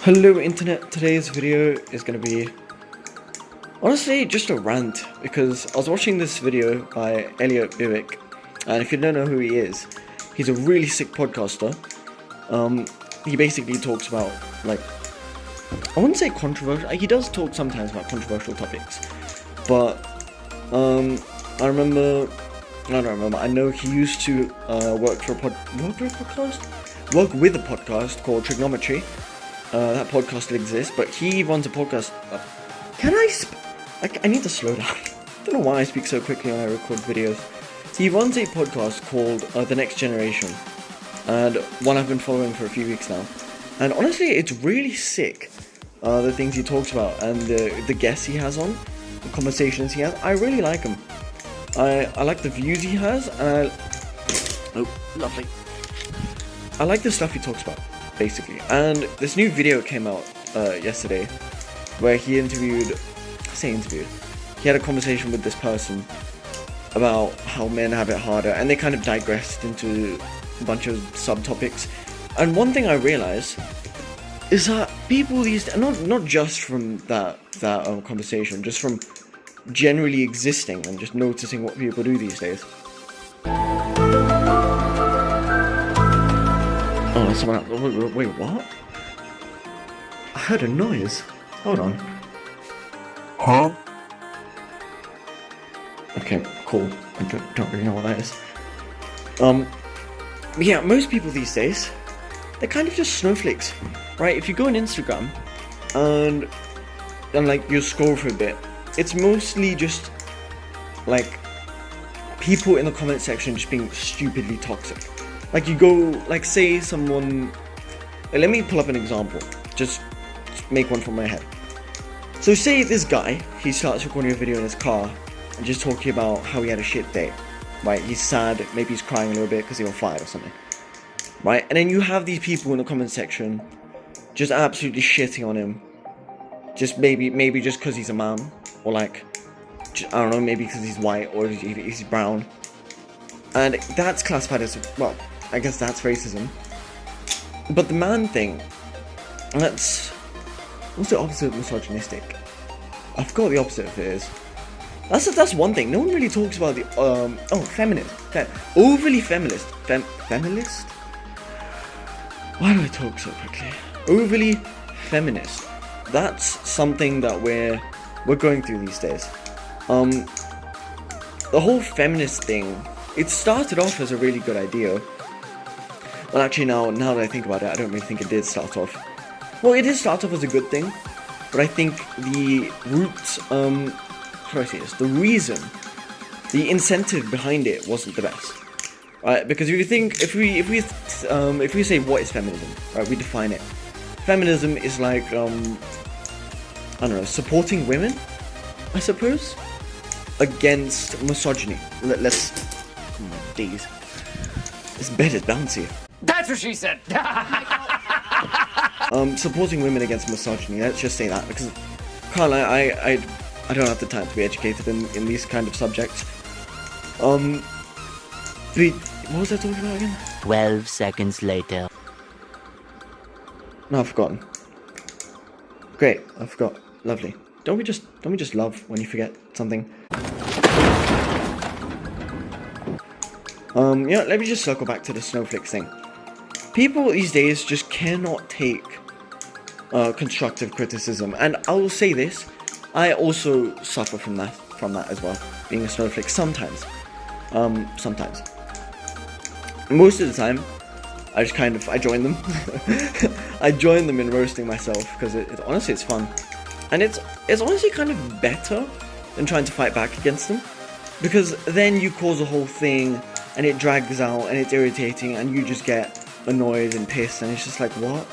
Hello internet, today's video is going to be honestly just a rant because I was watching this video by Elliot Bivick, and if you don't know who he is, he's a really sick podcaster. He basically talks about, like, I wouldn't say controversial, he does talk sometimes about controversial topics, but I know he used to work with a podcast called Trigonometry. That podcast still exists, but he runs a podcast. I need to slow down. I don't know why I speak so quickly when I record videos. He runs a podcast called The Next Generation, and one I've been following for a few weeks now. And honestly, it's really sick. The things he talks about and the guests he has on, the conversations he has. I really like him. I like the views he has, and lovely. I like the stuff he talks about, basically. And this new video came out yesterday where he had a conversation with this person about how men have it harder, and they kind of digressed into a bunch of subtopics. And one thing I realized is that people these days, not just from that conversation, just from generally existing and just noticing what people do these days. Oh, that's someone else. Wait, what? I heard a noise. Hold on. Huh? Okay, cool. I don't really know what that is. Yeah, most people these days, they're kind of just snowflakes, right? If you go on Instagram and like you scroll for a bit, it's mostly just like people in the comment section just being stupidly toxic. Like you go, like say someone, let me pull up an example, just make one from my head. So say this guy, he starts recording a video in his car and just talking about how he had a shit day, right? He's sad, maybe he's crying a little bit because he got fired or something, right? And then you have these people in the comment section just absolutely shitting on him, just maybe just because he's a man, or like, I don't know, maybe because he's white or he's brown. And that's classified as, well, I guess that's racism. But the man thing, what's the opposite of misogynistic? I forgot what the opposite of it is. That's one thing. No one really talks about the feminist. Overly feminist. Feminist? Why do I talk so quickly? Overly feminist. That's something that we're going through these days. The whole feminist thing, it started off as a really good idea. Well, actually, now that I think about it, I don't really think it did start off. Well, it did start off as a good thing, but I think the roots, how do I say this? The reason, the incentive behind it wasn't the best, right? Because if you think, if we say what is feminism, right? We define it. Feminism is like, I don't know, supporting women, I suppose, against misogyny. Let's, days. This bed is bouncy. That's what she said. Supporting women against misogyny. Let's just say that, because Carl, I don't have the time to be educated in these kind of subjects. What was I talking about again? 12 seconds later. No, I've forgotten. Great, I forgot. Lovely. Don't we just love when you forget something? Yeah, let me just circle back to the snowflakes thing. People these days just cannot take constructive criticism, and I will say this, I also suffer from that as well, being a snowflake sometimes. Sometimes. Most of the time, I join them. I join them in roasting myself, because honestly it's fun. And it's honestly kind of better than trying to fight back against them, because then you cause a whole thing, and it drags out, and it's irritating, and you just get annoyed and pissed, and it's just like, what?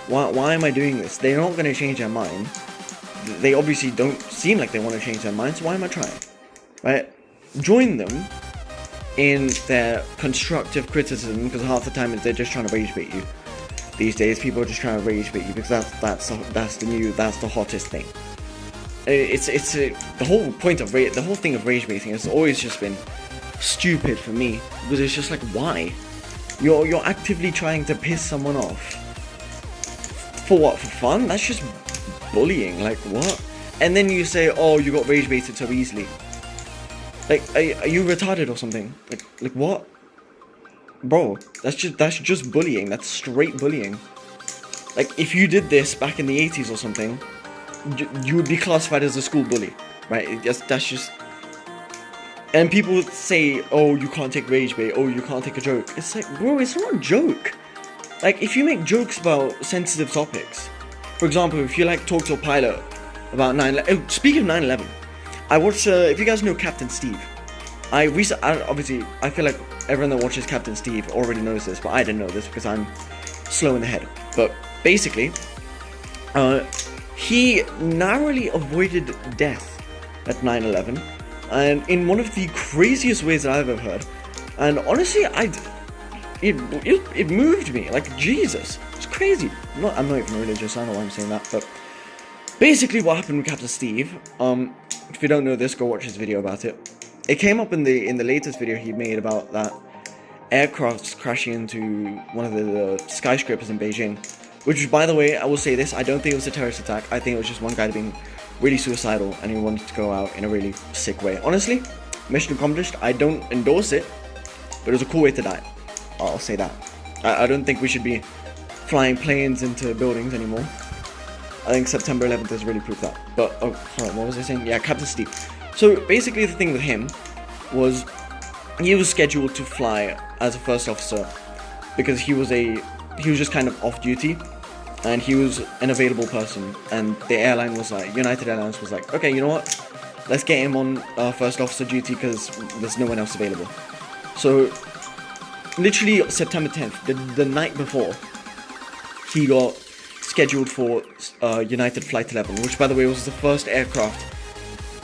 Why am I doing this? They're not going to change their mind. They obviously don't seem like they want to change their mind, so why am I trying? Right? Join them in their constructive criticism, because half the time they're just trying to rage bait you. These days, people are just trying to rage bait you, because that's the hottest thing. The whole point of the whole thing of rage baiting has always just been stupid for me, because it's just like, why? You're actively trying to piss someone off For what? For fun? That's just bullying. Like, what? And then you say, oh, you got rage baited so easily. Like, are you retarded or something? Like what? Bro, that's just bullying. That's straight bullying. Like, if you did this back in the 80s or something, you would be classified as a school bully, right? That's just... And people would say, oh, you can't take rage bait, oh, you can't take a joke. It's like, bro, it's not a joke. Like, if you make jokes about sensitive topics, for example, if you, like, talk to a pilot about 9/11... Oh, speaking of 9/11, I watched, if you guys know Captain Steve, obviously, I feel like everyone that watches Captain Steve already knows this, but I didn't know this because I'm slow in the head. But basically, he narrowly avoided death at 9/11, and in one of the craziest ways that I've ever heard. And honestly, it moved me. Like, Jesus, it's crazy. I'm not even religious. I don't know why I'm saying that, but basically, what happened with Captain Steve? If you don't know this, go watch his video about it. It came up in the latest video he made about that aircraft crashing into one of the skyscrapers in Beijing. Which, by the way, I will say this, I don't think it was a terrorist attack. I think it was just one guy being really suicidal and he wanted to go out in a really sick way. Honestly, mission accomplished. I don't endorse it, but it was a cool way to die. I'll say that. I don't think we should be flying planes into buildings anymore. I think September 11th has really proved that. But, oh, hold on, what was I saying? Yeah, Captain Steve. So, basically the thing with him was he was scheduled to fly as a first officer because he was just kind of off duty and he was an available person, and the airline was like, United Airlines was like, okay, you know what? Let's get him on first officer duty because there's no one else available. So, literally September 10th, the night before, he got scheduled for United Flight 11, which by the way was the first aircraft,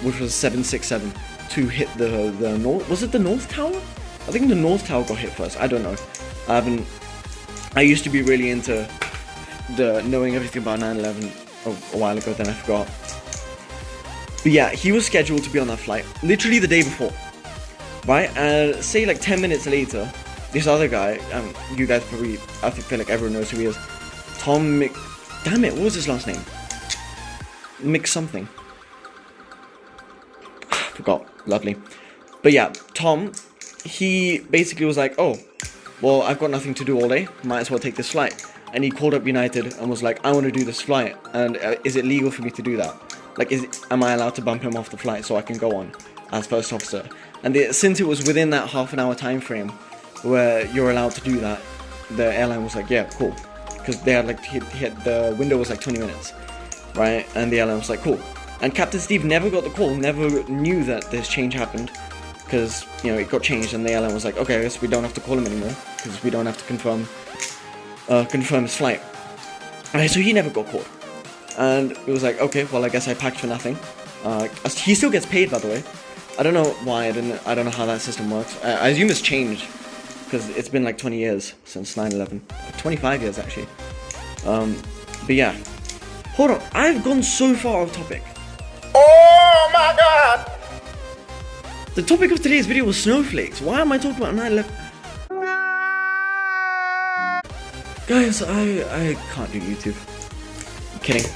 which was 767, to hit the North, was it the North Tower? I think the North Tower got hit first, I don't know. I used to be really into knowing everything about 9/11 a while ago, then I forgot. But yeah, he was scheduled to be on that flight, literally the day before, right? And say like 10 minutes later, this other guy, you guys probably, I feel like everyone knows who he is, Tom Mc... Damn it, what was his last name? Mc something. Forgot. Lovely. But yeah, Tom, he basically was like, oh, well, I've got nothing to do all day, might as well take this flight. And he called up United and was like, I want to do this flight, and is it legal for me to do that? Like, am I allowed to bump him off the flight so I can go on as first officer? And since it was within that half an hour time frame where you're allowed to do that, the airline was like, yeah, cool. Because they had like, the window was like 20 minutes, right? And the airline was like, cool. And Captain Steve never got the call, never knew that this change happened, because, you know, it got changed, and the airline was like, okay, I guess we don't have to call him anymore, because we don't have to confirm his flight. Alright, so he never got called. And it was like, okay, well, I guess I packed for nothing. He still gets paid, by the way. I don't know why, I don't know how that system works. I assume it's changed, because it's been like 20 years since 9/11. 25 years, actually. But yeah. Hold on, I've gone so far off topic. Oh my god! The topic of today's video was snowflakes. Why am I talking about 9/11? Guys, I can't do YouTube. I'm kidding.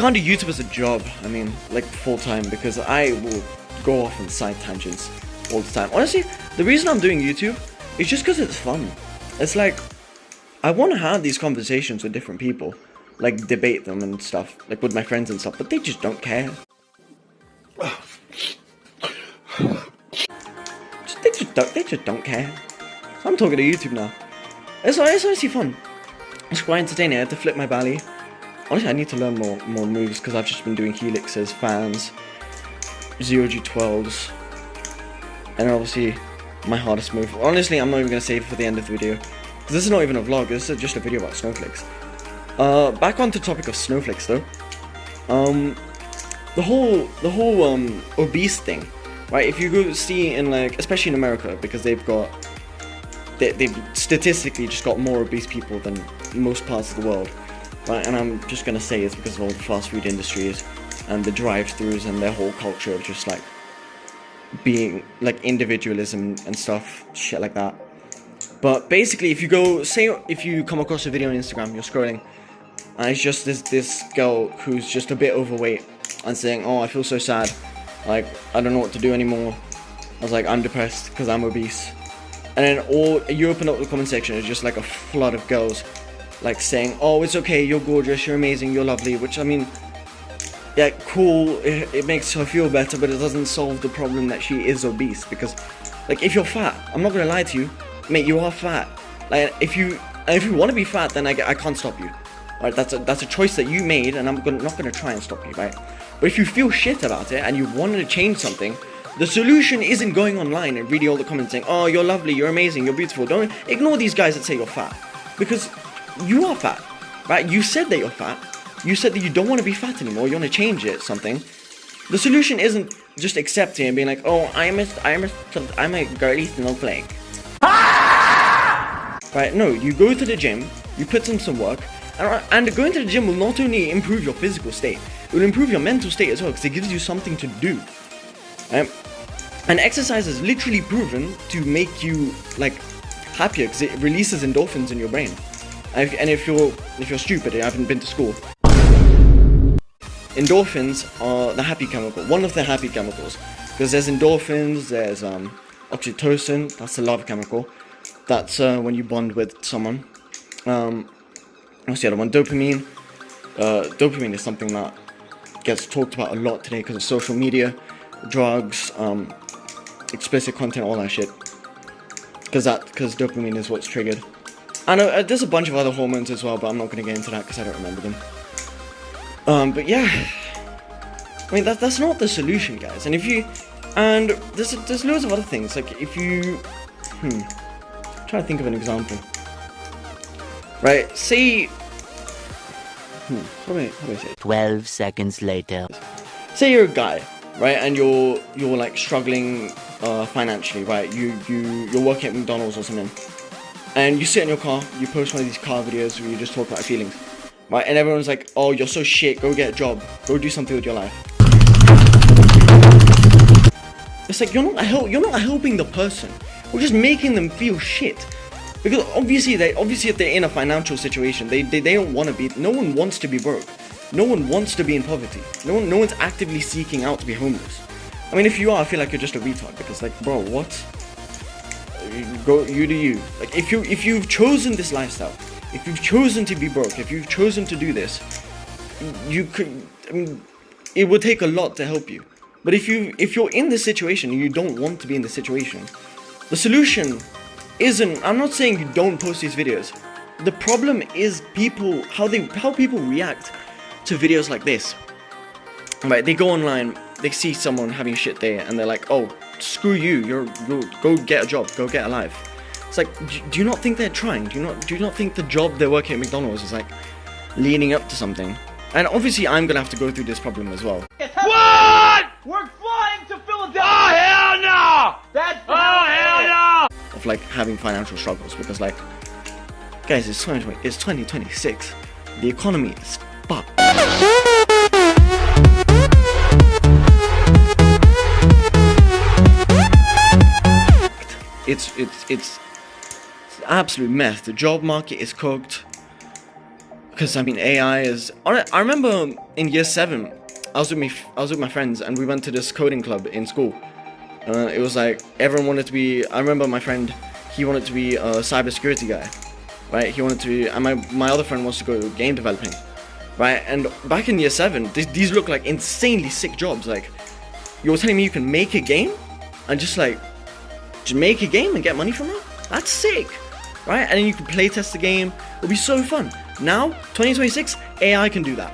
Can't do YouTube as a job. I mean, like full-time, because I will go off on side tangents all the time. Honestly, the reason I'm doing YouTube is just because it's fun. It's like, I want to have these conversations with different people. Like, debate them and stuff. Like, with my friends and stuff. But they just don't care. They just don't care. So I'm talking to YouTube now. It's honestly fun. It's quite entertaining. I had to flip my belly. Honestly, I need to learn more moves, because I've just been doing helixes, fans, 0G12s, and obviously my hardest move. Honestly, I'm not even going to save it for the end of the video, because this is not even a vlog, this is just a video about snowflakes. Back on to the topic of snowflakes though. The whole obese thing, right? If you go see in, like, especially in America, because they've statistically just got more obese people than most parts of the world, right? And I'm just gonna say it's because of all the fast food industries and the drive-thrus and their whole culture of just like being like individualism and stuff, shit like that. But basically, if you come across a video on Instagram, you're scrolling, and it's just this girl who's just a bit overweight and saying, oh, I feel so sad, like I don't know what to do anymore. I was like, I'm depressed because I'm obese. And then you open up the comment section, it's just like a flood of girls like saying, oh, it's okay, you're gorgeous, you're amazing, you're lovely. Which, I mean, yeah, cool, it makes her feel better, but it doesn't solve the problem that she is obese. Because, like, if you're fat, I'm not gonna lie to you, mate, you are fat. Like, if you want to be fat, then I can't stop you. Right, that's a choice that you made, and I'm not gonna try and stop you, right? But if you feel shit about it and you wanted to change something, the solution isn't going online and reading all the comments saying, oh, you're lovely, you're amazing, you're beautiful. Don't ignore these guys that say you're fat, because you are fat, right? You said that you're fat. You said that you don't want to be fat anymore. You want to change it, something. The solution isn't just accepting and being like, oh, I'm a girly snowflake. Right? No, you go to the gym, you put in some work, and going to the gym will not only improve your physical state, it will improve your mental state as well, because it gives you something to do. And exercise is literally proven to make you like happier, because it releases endorphins in your brain. And if you're stupid and haven't been to school, endorphins are the happy chemical, one of the happy chemicals, because there's endorphins, there's oxytocin, that's the love chemical, that's when you bond with someone. What's the other one? Dopamine. Dopamine is something that gets talked about a lot today because of social media, drugs, explicit content, all that shit. Because dopamine is what's triggered. And there's a bunch of other hormones as well, but I'm not going to get into that because I don't remember them. But yeah, I mean that's not the solution, guys. And there's loads of other things. Like if you, I'm trying to think of an example. Right? Say, how do I say it? 12 seconds later. Say you're a guy, right, and you're like struggling financially, right? You're working at McDonald's or something. And you sit in your car, you post one of these car videos where you just talk about feelings, right? And everyone's like, oh, you're so shit, go get a job, go do something with your life. It's like, you're not helping the person, you're just making them feel shit. Because obviously if they're in a financial situation, they don't want to be, no one wants to be broke. No one wants to be in poverty. No one's actively seeking out to be homeless. I mean, if you are, I feel like you're just a retard, because like, bro, what? You do you. Like, if you've chosen this lifestyle, if you've chosen to be broke, if you've chosen to do this, you could, I mean, it would take a lot to help you. But if you're in this situation and you don't want to be in this situation, the solution isn't, I'm not saying you don't post these videos. The problem is people, how people react to videos like this. Right, they go online, they see someone having a shit day, and they're like, oh, screw you, you're go get a job, go get a life. It's like, do you not think they're trying? Do you not think the job they're working at McDonald's is like leading up to something? And obviously I'm gonna have to go through this problem as well. What? We're flying to Philadelphia! Oh, hell no! That's hell no! Of like having financial struggles, because like, guys, it's 2026. The economy is fucked. It's absolute mess. The job market is cooked. Because I mean, AI is. I remember in year 7, I was with my friends, and we went to this coding club in school. It was like everyone wanted to be. I remember my friend, he wanted to be a cybersecurity guy, right? He wanted to be, and my other friend wants to go game developing, right? And back in year 7, these look like insanely sick jobs. Like, you're telling me you can make a game, and just make a game and get money from it? That's sick, right? And then you can play test the game. It'll be so fun. Now, 2026, AI can do that.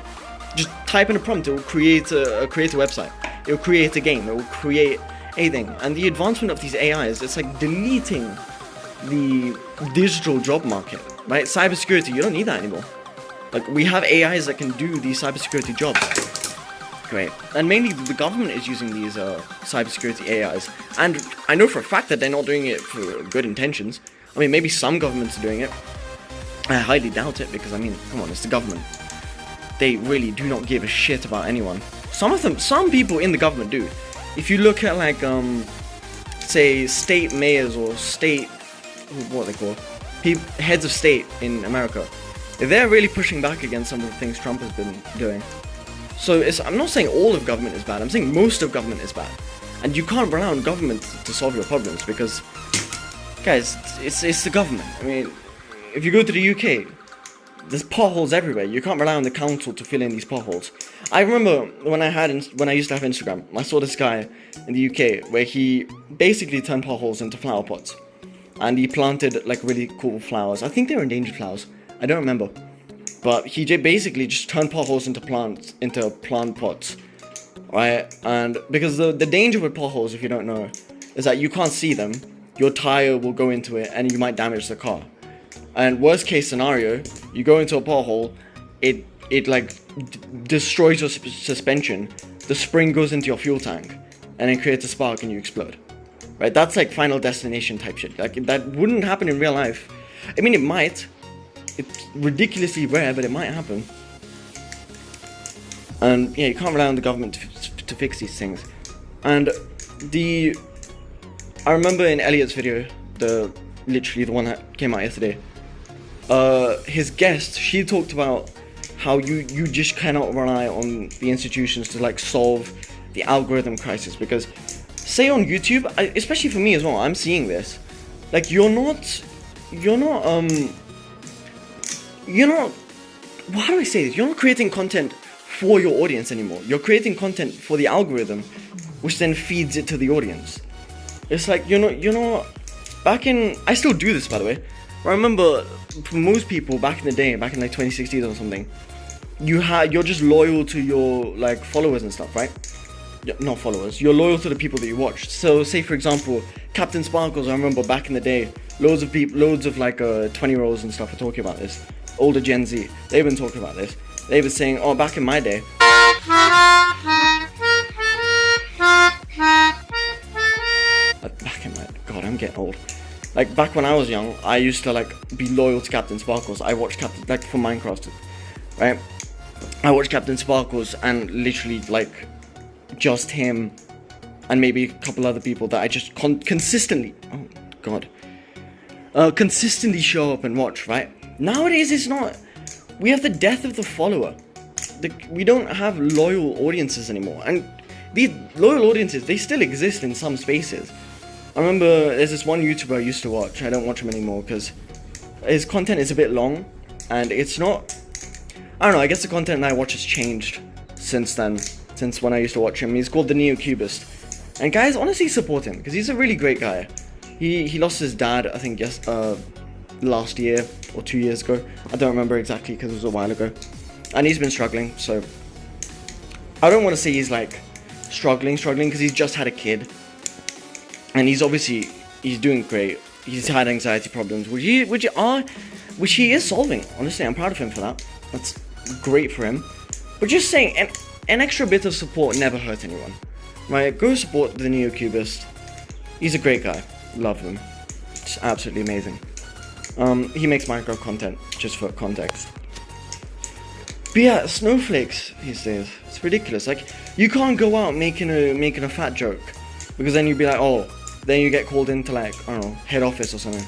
Just type in a prompt, it will create a website. It will create a game. It will create anything. And the advancement of these AIs, it's like deleting the digital job market, right? Cybersecurity, you don't need that anymore. Like, we have AIs that can do these cybersecurity jobs. Great. And mainly the government is using these cybersecurity AIs. And I know for a fact that they're not doing it for good intentions. I mean, maybe some governments are doing it. I highly doubt it, because I mean, come on, it's the government. They really do not give a shit about anyone. Some people in the government do. If you look at like, say, state mayors or state, what are they called? Heads of state in America. they're really pushing back against some of the things Trump has been doing. So I'm not saying all of government is bad, I'm saying most of government is bad. And you can't rely on government to solve your problems because, guys, it's the government. I mean, if you go to the UK, there's potholes everywhere. You can't rely on the council to fill in these potholes. I remember when I used to have Instagram, I saw this guy in the UK where he basically turned potholes into flower pots. And he planted like really cool flowers. I think they were endangered flowers. I don't remember. But he basically just turned potholes into plant pots. Right? And because the danger with potholes, if you don't know, is that you can't see them. Your tire will go into it and you might damage the car. And worst case scenario, you go into a pothole, it like destroys your suspension. The spring goes into your fuel tank, and it creates a spark and you explode. Right? That's like Final Destination type shit. Like that wouldn't happen in real life. I mean, it might. It's ridiculously rare, but it might happen. And yeah, you can't rely on the government to fix these things. And I remember in Elliot's video, literally the one that came out yesterday. His guest, she talked about how you just cannot rely on the institutions to like solve the algorithm crisis, because say on YouTube, especially for me as well, I'm seeing this, like you're not how do I say this? You're not creating content for your audience anymore. You're creating content for the algorithm, which then feeds it to the audience. It's like you're not I still do this, by the way. I remember for most people back in the day, back in like 2016 or something, you're just loyal to your like followers and stuff, right? Not followers. You're loyal to the people that you watch. So say for example, Captain Sparkles. I remember back in the day, loads of like 20-year-olds and stuff are talking about this. Older Gen Z, they've been talking about this. They were saying, oh, back in my day. God, I'm getting old. Like back when I was young, I used to like be loyal to Captain Sparkles. I watched like for Minecraft, right? I watched Captain Sparkles and literally like just him and maybe a couple other people that I just consistently, oh God, consistently show up and watch, right? Nowadays it's not. We have the death of the follower. We don't have loyal audiences anymore, and these loyal audiences, they still exist in some spaces. I remember there's this one YouTuber I used to watch. I don't watch him anymore because his content is a bit long, and it's not. I don't know. I guess the content I watch has changed since then. Since when I used to watch him, he's called the Neo-Cubist, and guys, honestly support him because he's a really great guy. He lost his dad, I think, last year or 2 years ago. I don't remember exactly because it was a while ago, and he's been struggling. So I don't want to say he's like struggling because he's just had a kid. And he's doing great. He's had anxiety problems, which he is solving. Honestly, I'm proud of him for that. That's great for him. But just saying, an extra bit of support never hurt anyone, right? Go support the Neo-Cubist. He's a great guy. Love him. It's absolutely amazing. He makes Minecraft content, just for context. But yeah, snowflakes these days. It's ridiculous. Like, you can't go out making a fat joke, because then you'd be like, oh. Then you get called into like, I don't know, head office or something,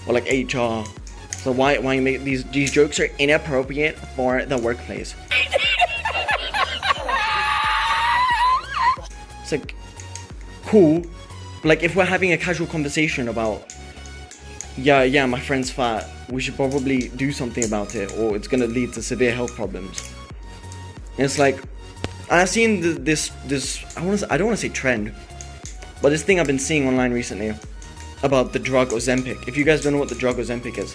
or like HR. So why you make these jokes are inappropriate for the workplace. It's like cool, but like if we're having a casual conversation about, yeah, my friend's fat, we should probably do something about it, or it's gonna lead to severe health problems. And it's like, I've seen this I don't want to say trend. But this thing I've been seeing online recently about the drug Ozempic. If you guys don't know what the drug Ozempic is,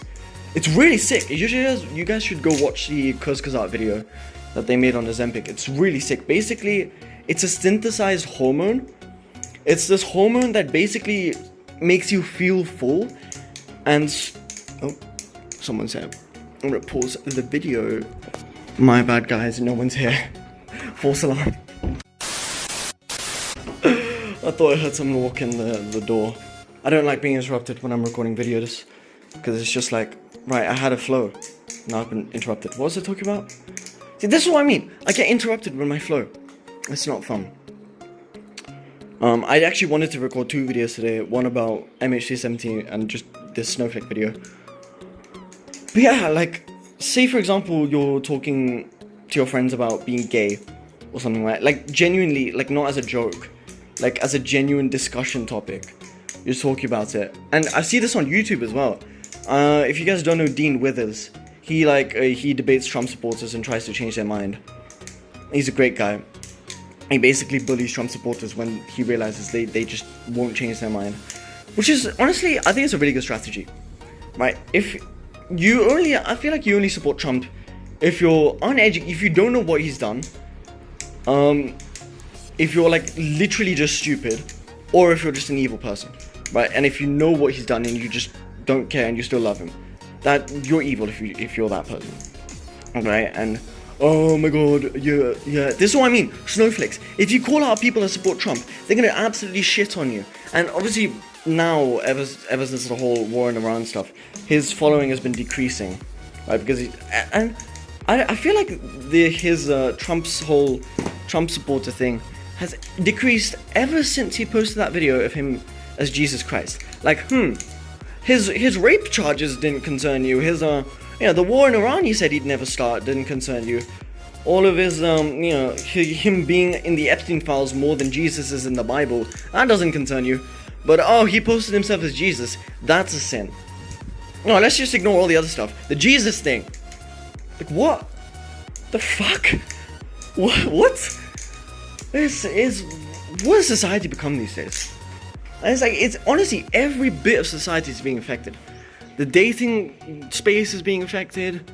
it's really sick. You guys should go watch the Kuzkazat video that they made on Ozempic. It's really sick. Basically, it's a synthesized hormone. It's this hormone that basically makes you feel full. And oh, someone's here. I'm gonna pause the video. My bad, guys. No one's here. False alarm. I thought I heard someone walk in the door. I don't like being interrupted when I'm recording videos, because it's just like, right, I had a flow. Now I've been interrupted. What was I talking about? See, this is what I mean. I get interrupted with my flow. It's not fun. I actually wanted to record 2 videos today. One about MHC17 and just this snowflake video. But yeah, like, say for example, you're talking to your friends about being gay or something like genuinely, like not as a joke, like as a genuine discussion topic. You're talking about it, and I see this on YouTube as well. If you guys don't know Dean Withers, he debates Trump supporters and tries to change their mind. He's a great guy. He basically bullies Trump supporters when he realizes they just won't change their mind, which is honestly, I think it's a really good strategy, right? I feel like you only support Trump if you're uneducated, if you don't know what he's done, if you're like literally just stupid, or if you're just an evil person, right? And if you know what he's done and you just don't care and you still love him, that you're evil if you're that person, right? And oh my god, yeah, this is what I mean, snowflakes. If you call out people that support Trump, they're gonna absolutely shit on you. And obviously now, ever since the whole war in Iran stuff, his following has been decreasing, right? Because I feel like Trump's whole Trump supporter thing has decreased ever since he posted that video of him as Jesus Christ. Like, his rape charges didn't concern you. The war in Iran he said he'd never start didn't concern you. All of his, him being in the Epstein files more than Jesus is in the Bible, that doesn't concern you. But he posted himself as Jesus, that's a sin. No, let's just ignore all the other stuff. The Jesus thing. Like, what? The fuck? What? What has society become these days? It's honestly, every bit of society is being affected. The dating space is being affected.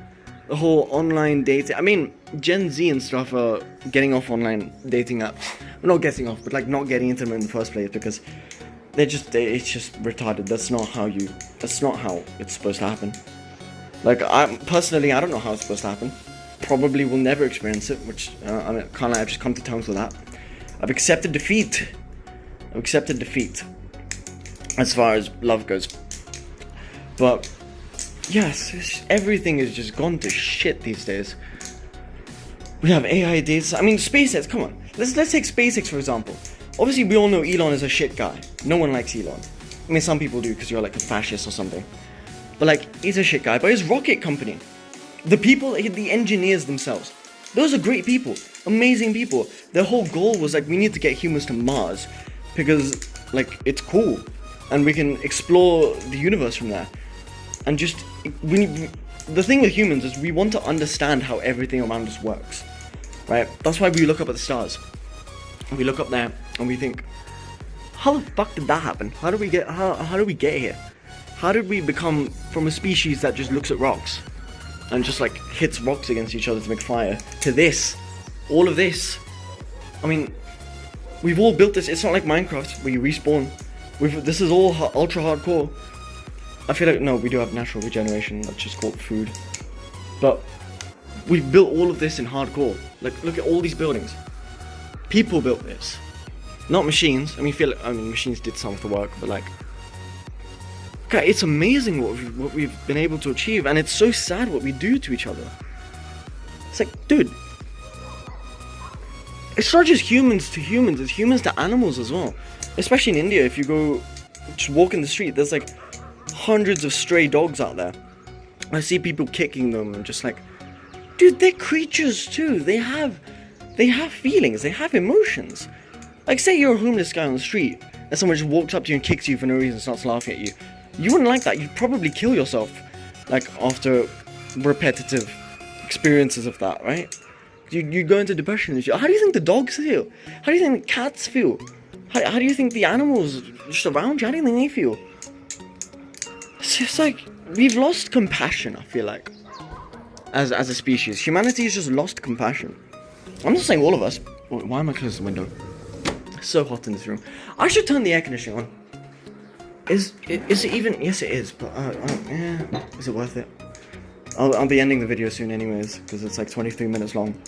The whole online dating. I mean, Gen Z and stuff are getting off online dating apps. Well, not getting off, but like not getting into them in the first place because it's just retarded. That's not how it's supposed to happen. Like, I don't know how it's supposed to happen. Probably will never experience it, which I've just come to terms with that. I've accepted defeat as far as love goes. But yes, everything has just gone to shit these days. We have AI dates. I mean, SpaceX. Come on, let's take SpaceX for example. Obviously, we all know Elon is a shit guy. No one likes Elon. I mean, some people do because you're like a fascist or something. But like, he's a shit guy. But his rocket company, the engineers themselves, those are great people, amazing people. Their whole goal was like, we need to get humans to Mars because like it's cool, and we can explore the universe from there. And just the thing with humans is we want to understand how everything around us works, right? That's why we look up at the stars. We look up there and we think, how the fuck did that happen? How did we get here? How did we become from a species that just looks at rocks and just like hits rocks against each other to make fire to this, all of this? I mean, we've all built this. It's not like Minecraft where you respawn. This is all ultra hardcore. I feel like, no, we do have natural regeneration, that's just called food. But we've built all of this in hardcore. Like, look at all these buildings. People built this, not machines. I mean, machines did some of the work, but like, okay, it's amazing what we've been able to achieve, and it's so sad what we do to each other. It's like, dude, it's not just humans to humans, it's humans to animals as well. Especially in India, if you go just walk in the street, there's like hundreds of stray dogs out there. I see people kicking them and just like, dude, they're creatures too. They have feelings, they have emotions. Like, say you're a homeless guy on the street and someone just walks up to you and kicks you for no reason and starts laughing at you. You wouldn't like that. You'd probably kill yourself, like, after repetitive experiences of that, right? You'd go into depression and shit. How do you think the dogs feel? How do you think the cats feel? How do you think the animals just around you, how do you think they feel? It's just like, we've lost compassion, I feel like, as a species. Humanity has just lost compassion. I'm not saying all of us. Why am I closing the window? It's so hot in this room. I should turn the air conditioning on. Is it even? Yes, it is. But is it worth it? I'll be ending the video soon, anyways, because it's like 23 minutes long.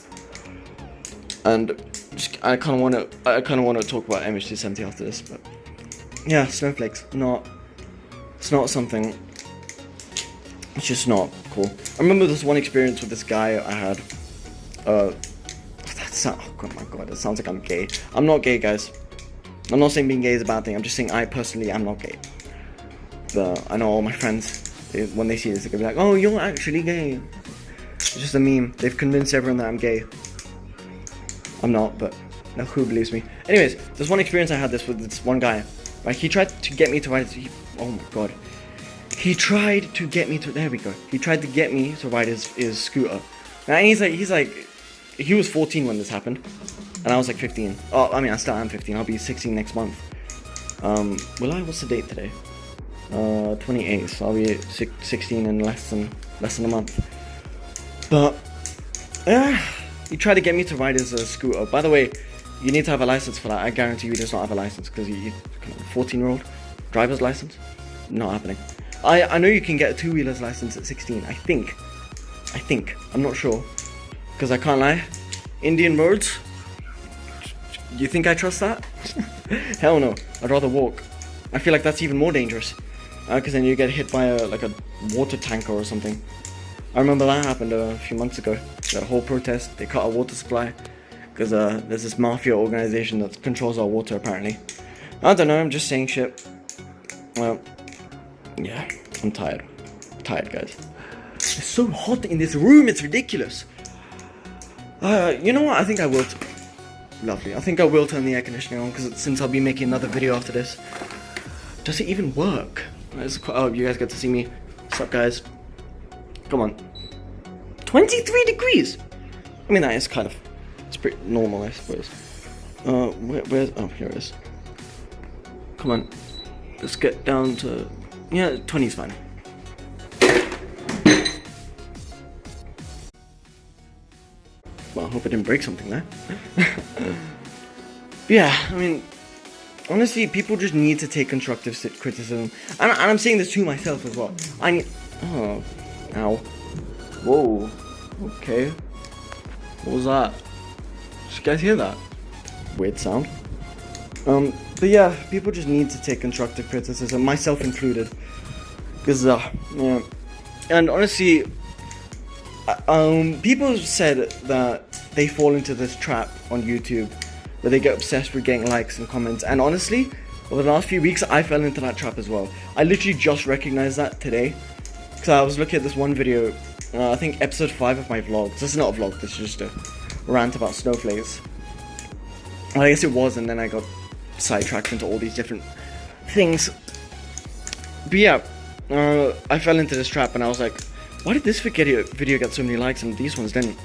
And I kind of want to talk about MH270 after this, but yeah, snowflakes. It's not something. It's just not cool. I remember this one experience with this guy I had. Oh my god, it sounds like I'm gay. I'm not gay, guys. I'm not saying being gay is a bad thing. I'm just saying I personally am not gay. But I know all my friends, when they see this, they're gonna be like, "Oh, you're actually gay." It's just a meme. They've convinced everyone that I'm gay. I'm not, but now who believes me? Anyways, there's one experience I had this with this one guy. Like, he tried to get me to ride oh my god. He tried to get me to, there we go. He tried to get me to ride his scooter. And he's like, he was 14 when this happened. And I was like 15. Oh, I mean, I still am 15. I'll be 16 next month. Will I? What's the date today? 28th. So I'll be 16 in less than a month. But, he tried to get me to ride his scooter. By the way, you need to have a license for that. I guarantee you does not have a license because you 14-year-old driver's license, not happening. I know you can get a two-wheeler's license at 16. I think. I'm not sure because I can't lie. Indian roads. You think I trust that? Hell no. I'd rather walk. I feel like that's even more dangerous because then you get hit by a water tanker or something. I remember that happened a few months ago. That whole protest. They cut our water supply because there's this mafia organization that controls our water apparently. I don't know. I'm just saying shit. Well, yeah. I'm tired. Guys. It's so hot in this room. It's ridiculous. You know what? I think I will. Lovely. I think I will turn the air conditioning on because since I'll be making another video after this. Does it even work? Oh, you guys get to see me. What's up, guys? Come on. 23 degrees. I mean, that is kind of. It's pretty normal, I suppose. Where's? Oh, here it is. Come on. Let's get down to. Yeah, 20 is fine. Well, I hope I didn't break something there. Yeah, I mean, honestly, people just need to take constructive criticism. And I'm saying this to myself as well. I need... Oh, ow. Whoa. Okay. What was that? Did you guys hear that? Weird sound. But yeah, people just need to take constructive criticism, myself included. Because, yeah. And honestly... people said that they fall into this trap on YouTube where they get obsessed with getting likes and comments, and honestly, over the last few weeks, I fell into that trap as well. I literally just recognized that today, because I was looking at this one video, I think episode 5 of my vlog. This is not a vlog, this is just a rant about snowflakes. I guess it was, and then I got sidetracked into all these different things. But yeah, I fell into this trap, and I was like, why did this video get so many likes and these ones didn't?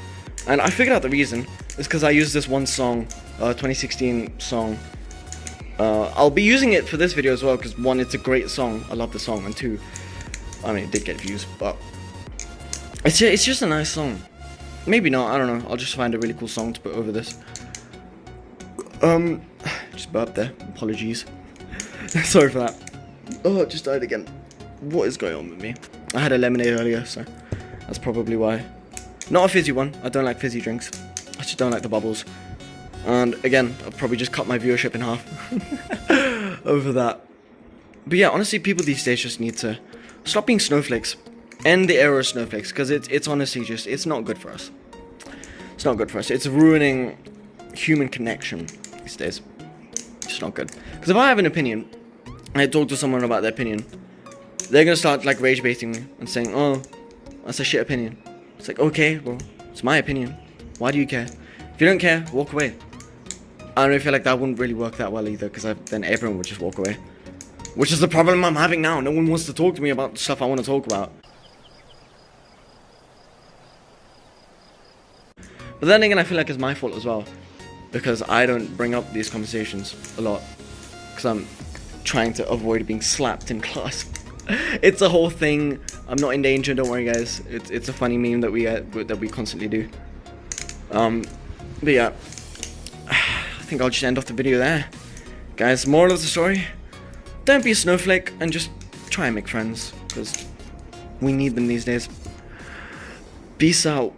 And I figured out the reason is because I used this one song, 2016 song. I'll be using it for this video as well because one, it's a great song. I love the song, and two, I mean, it did get views, but it's just a nice song. Maybe not. I don't know. I'll just find a really cool song to put over this. Just burped there. Apologies. Sorry for that. Oh, it just died again. What is going on with me? I had a lemonade earlier, so that's probably why. Not a fizzy one. I don't like fizzy drinks. I just don't like the bubbles. And again, I'll probably just cut my viewership in half over that. But yeah, honestly, people these days just need to stop being snowflakes. End the era of snowflakes, because it's honestly just, it's not good for us. It's not good for us. It's ruining human connection these days. It's not good. Because if I have an opinion, and I talk to someone about their opinion, they're gonna start like rage baiting me and saying, oh, that's a shit opinion. It's like, okay, well, it's my opinion. Why do you care? If you don't care, walk away. I don't feel like that wouldn't really work that well either, because then everyone would just walk away. Which is the problem I'm having now. No one wants to talk to me about stuff I want to talk about. But then again, I feel like it's my fault as well, because I don't bring up these conversations a lot, because I'm trying to avoid being slapped in class. It's a whole thing. I'm not in danger, don't worry guys. It's a funny meme that we constantly do. But yeah, I think I'll just end off the video there. Guys, moral of the story, don't be a snowflake and just try and make friends, because we need them these days. Peace out.